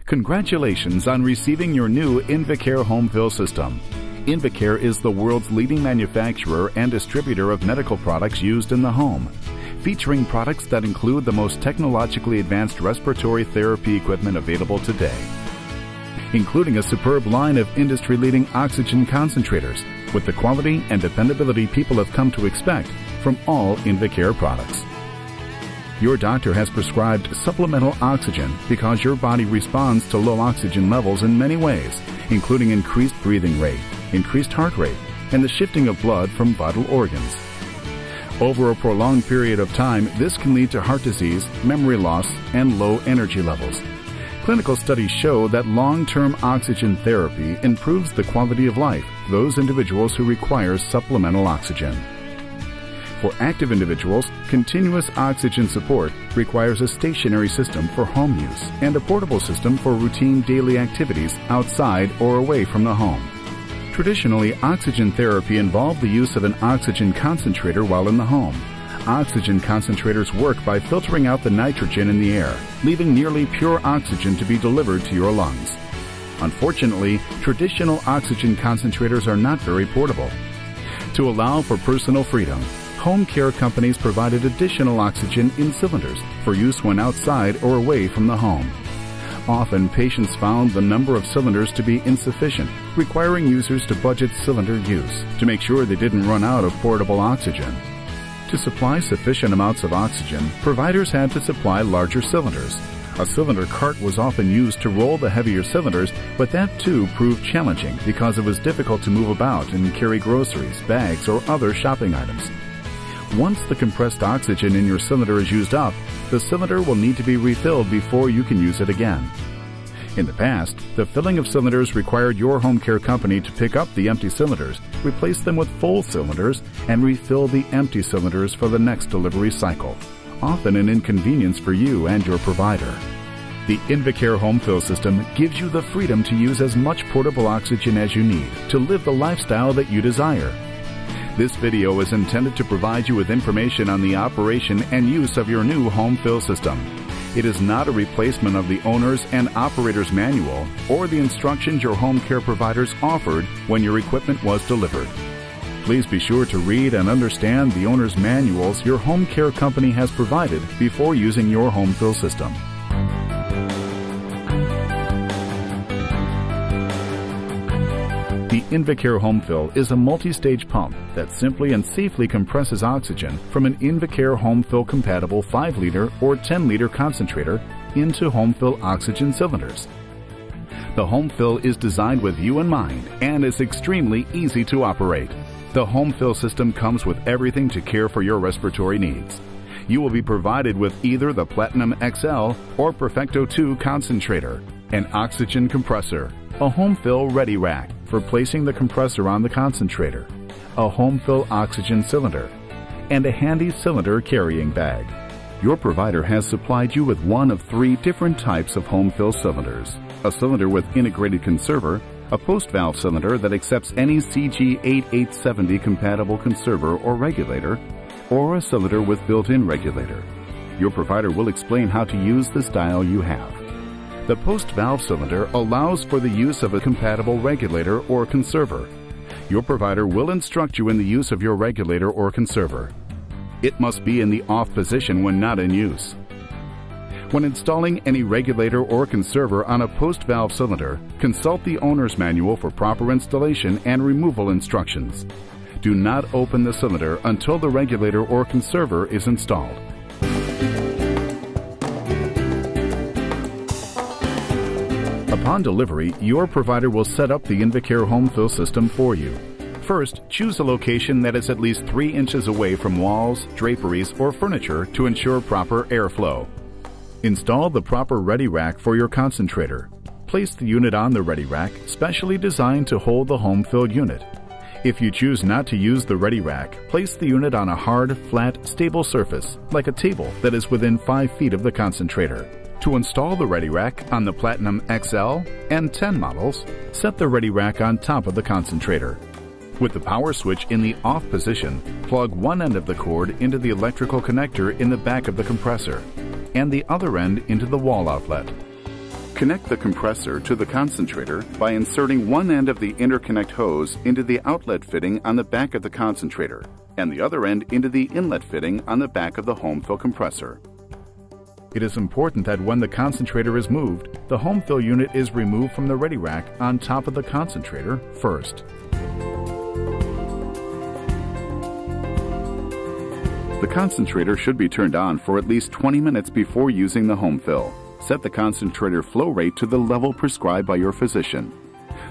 Congratulations on receiving your new Invacare Home Fill system. Invacare is the world's leading manufacturer and distributor of medical products used in the home, featuring products that include the most technologically advanced respiratory therapy equipment available today, including a superb line of industry-leading oxygen concentrators with the quality and dependability people have come to expect from all Invacare products. Your doctor has prescribed supplemental oxygen because your body responds to low oxygen levels in many ways, including increased breathing rate, increased heart rate, and the shifting of blood from vital organs. Over a prolonged period of time, this can lead to heart disease, memory loss, and low energy levels. Clinical studies show that long-term oxygen therapy improves the quality of life for those individuals who require supplemental oxygen. For active individuals, continuous oxygen support requires a stationary system for home use and a portable system for routine daily activities outside or away from the home. Traditionally, oxygen therapy involved the use of an oxygen concentrator while in the home. Oxygen concentrators work by filtering out the nitrogen in the air, leaving nearly pure oxygen to be delivered to your lungs. Unfortunately, traditional oxygen concentrators are not very portable. To allow for personal freedom, home care companies provided additional oxygen in cylinders for use when outside or away from the home. Often, patients found the number of cylinders to be insufficient, requiring users to budget cylinder use to make sure they didn't run out of portable oxygen. To supply sufficient amounts of oxygen, providers had to supply larger cylinders. A cylinder cart was often used to roll the heavier cylinders, but that too proved challenging because it was difficult to move about and carry groceries, bags, or other shopping items. Once the compressed oxygen in your cylinder is used up, the cylinder will need to be refilled before you can use it again. In the past, the filling of cylinders required your home care company to pick up the empty cylinders, replace them with full cylinders, and refill the empty cylinders for the next delivery cycle, often an inconvenience for you and your provider. The Invacare Home Fill system gives you the freedom to use as much portable oxygen as you need to live the lifestyle that you desire. This video is intended to provide you with information on the operation and use of your new home fill system. It is not a replacement of the owner's and operator's manual or the instructions your home care providers offered when your equipment was delivered. Please be sure to read and understand the owner's manuals your home care company has provided before using your home fill system. The Invacare Home Fill is a multi-stage pump that simply and safely compresses oxygen from an Invacare Home Fill compatible 5-liter or 10-liter concentrator into home fill oxygen cylinders. The Home Fill is designed with you in mind and is extremely easy to operate. The Home Fill system comes with everything to care for your respiratory needs. You will be provided with either the Platinum XL or Perfecto 2 concentrator, an oxygen compressor, a home fill ready rack for placing the compressor on the concentrator, a home fill oxygen cylinder, and a handy cylinder carrying bag. Your provider has supplied you with one of 3 different types of home fill cylinders: a cylinder with integrated conserver, a post-valve cylinder that accepts any CG8870 compatible conserver or regulator, or a cylinder with built-in regulator. Your provider will explain how to use the style you have. The post-valve cylinder allows for the use of a compatible regulator or conserver. Your provider will instruct you in the use of your regulator or conserver. It must be in the off position when not in use. When installing any regulator or conserver on a post-valve cylinder, consult the owner's manual for proper installation and removal instructions. Do not open the cylinder until the regulator or conserver is installed. Upon delivery, your provider will set up the Invacare Home Fill system for you. First, choose a location that is at least 3 inches away from walls, draperies, or furniture to ensure proper airflow. Install the proper ready rack for your concentrator. Place the unit on the ready rack, specially designed to hold the home fill unit. If you choose not to use the ready rack, place the unit on a hard, flat, stable surface, like a table that is within 5 feet of the concentrator. To install the ready rack on the Platinum XL and 10 models, set the ready rack on top of the concentrator. With the power switch in the off position, plug one end of the cord into the electrical connector in the back of the compressor and the other end into the wall outlet. Connect the compressor to the concentrator by inserting one end of the interconnect hose into the outlet fitting on the back of the concentrator and the other end into the inlet fitting on the back of the home fill compressor. It is important that when the concentrator is moved, the home fill unit is removed from the ready rack on top of the concentrator first. The concentrator should be turned on for at least 20 minutes before using the home fill. Set the concentrator flow rate to the level prescribed by your physician.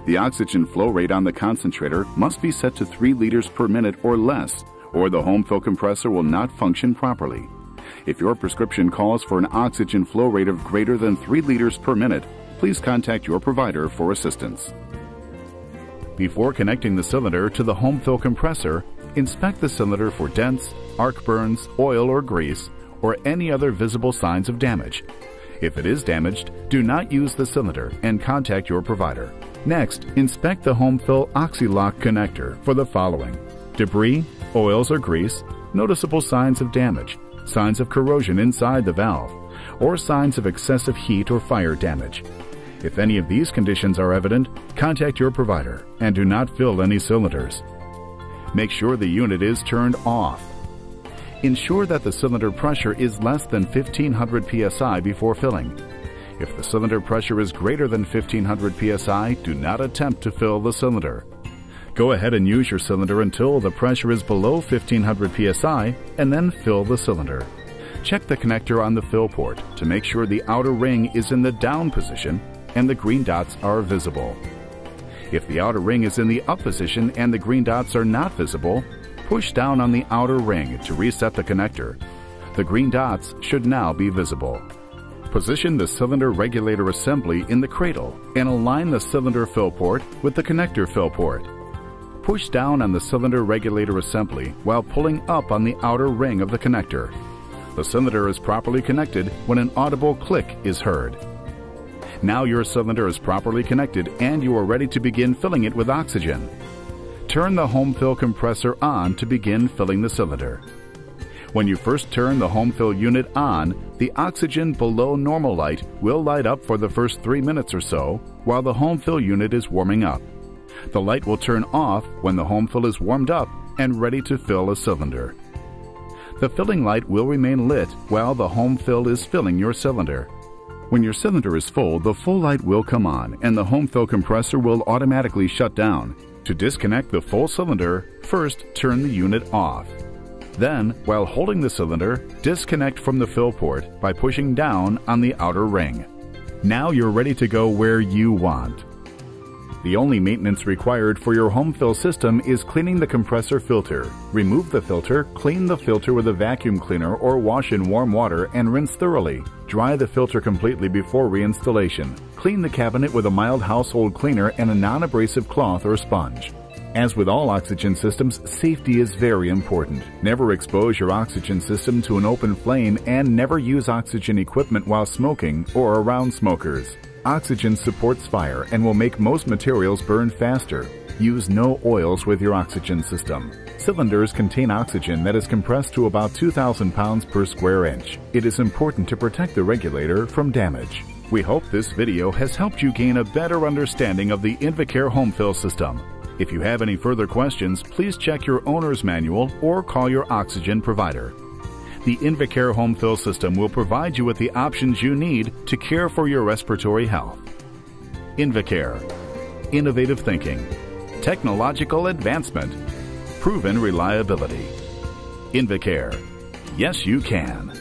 The oxygen flow rate on the concentrator must be set to 3 liters per minute or less, or the home fill compressor will not function properly. If your prescription calls for an oxygen flow rate of greater than 3 liters per minute, please contact your provider for assistance. Before connecting the cylinder to the home fill compressor, inspect the cylinder for dents, arc burns, oil or grease, or any other visible signs of damage. If it is damaged, do not use the cylinder and contact your provider. Next, inspect the home fill OxyLock connector for the following: debris, oils or grease, noticeable signs of damage, signs of corrosion inside the valve, or signs of excessive heat or fire damage. If any of these conditions are evident, contact your provider and do not fill any cylinders. Make sure the unit is turned off. Ensure that the cylinder pressure is less than 1500 psi before filling. If the cylinder pressure is greater than 1500 psi, do not attempt to fill the cylinder. Go ahead and use your cylinder until the pressure is below 1500 psi and then fill the cylinder. Check the connector on the fill port to make sure the outer ring is in the down position and the green dots are visible. If the outer ring is in the up position and the green dots are not visible, push down on the outer ring to reset the connector. The green dots should now be visible. Position the cylinder regulator assembly in the cradle and align the cylinder fill port with the connector fill port. Push down on the cylinder regulator assembly while pulling up on the outer ring of the connector. The cylinder is properly connected when an audible click is heard. Now your cylinder is properly connected and you are ready to begin filling it with oxygen. Turn the home fill compressor on to begin filling the cylinder. When you first turn the home fill unit on, the oxygen below normal light will light up for the first 3 minutes or so while the home fill unit is warming up. The light will turn off when the home fill is warmed up and ready to fill a cylinder. The filling light will remain lit while the home fill is filling your cylinder. When your cylinder is full, the full light will come on and the home fill compressor will automatically shut down. To disconnect the full cylinder, first turn the unit off. Then, while holding the cylinder, disconnect from the fill port by pushing down on the outer ring. Now you're ready to go where you want. The only maintenance required for your home fill system is cleaning the compressor filter. Remove the filter, clean the filter with a vacuum cleaner or wash in warm water and rinse thoroughly. Dry the filter completely before reinstallation. Clean the cabinet with a mild household cleaner and a non-abrasive cloth or sponge. As with all oxygen systems, safety is very important. Never expose your oxygen system to an open flame and never use oxygen equipment while smoking or around smokers. Oxygen supports fire and will make most materials burn faster. Use no oils with your oxygen system. Cylinders contain oxygen that is compressed to about 2,000 pounds per square inch. It is important to protect the regulator from damage. We hope this video has helped you gain a better understanding of the Invacare Home Fill system. If you have any further questions, please check your owner's manual or call your oxygen provider. The Invacare Home Fill system will provide you with the options you need to care for your respiratory health. Invacare. Innovative thinking. Technological advancement. Proven reliability. Invacare. Yes, you can.